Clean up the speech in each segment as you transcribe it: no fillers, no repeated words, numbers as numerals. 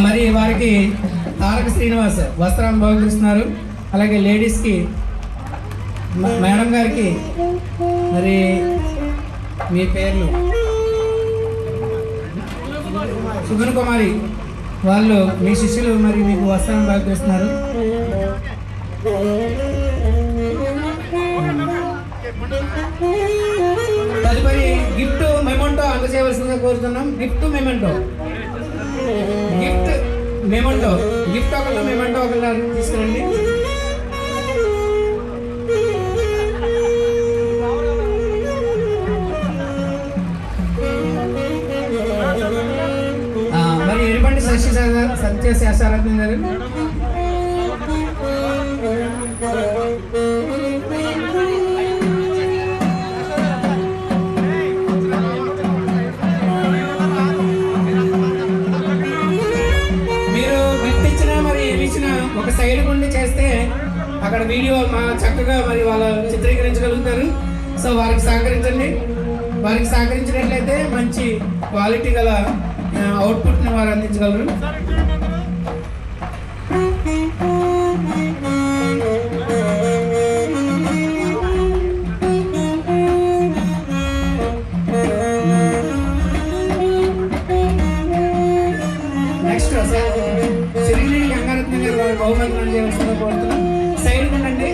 మరి వారికి తారక శ్రీనివాస్ వస్త్రాన్ని బహుకరిస్తున్నారు. అలాగే లేడీస్కి మేడం గారికి మరి మీ పేర్లు సుగుణ కుమారి వాళ్ళు మీ శిష్యులు మరి మీకు వస్త్రాన్ని బహుకరిస్తున్నారు. తదుపరి గిఫ్ట్ మెమోంటో అందజేయవలసిందిగా కోరుతున్నాం. గిఫ్ట్ మెమోంటో ఒకళ్ళు మెమోంటో ఒకళ్ళు తీసుకురండి. మరి ఎరుబండి సత్యశేషారాధ్యం గారు ఒక సైడ్ ఉండి చేస్తే అక్కడ వీడియో చక్కగా మరి వాళ్ళు చిత్రీకరించగలుగుతారు. సో వారికి సహకరించండి. వారికి సహకరించినట్లయితే మంచి క్వాలిటీ గల అవుట్పుట్ని వారు అందించగలరు. నెక్స్ట్ శ్రీనిధి గంగారత్న గారు వారి బహుమతి అందజేయవలసిందిగా కోరుతున్నాం. సైడ్ ఉండండి.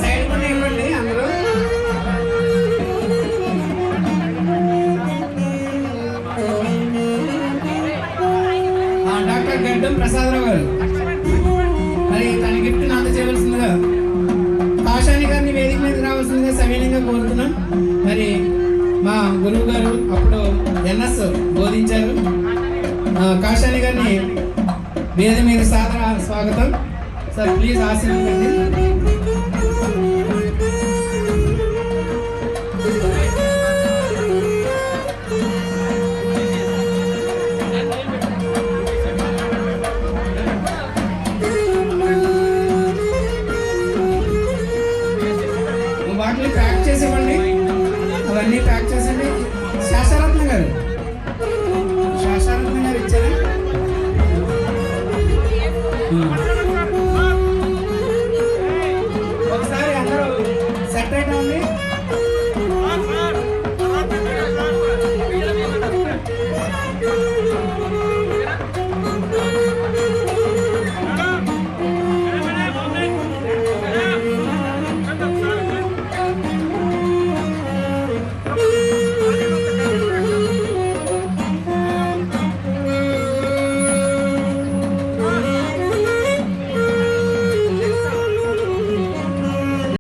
సైడ్ కూడా ఇవ్వండి అందరూ. డాక్టర్ గడ్డం ప్రసాదరావు గారు మరి తన గిఫ్ట్ని అందజేయవలసిందిగా కాషాని గారిని వేదిక మీద రావాల్సిందిగా సవినయంగా కోరుతున్నాం. మరి మా గురువు గారు అప్పుడు ఎన్ఎస్ బోధించారు. కాషాని గారిని వేదిక మీద సాదర స్వాగతం. సార్ ప్లీజ్ ఆశీర్వదించండి. వాటిని ప్యాక్ చేసేవ్వండి. అవన్నీ ప్యాక్ చేసండి. శేషారత్న గారు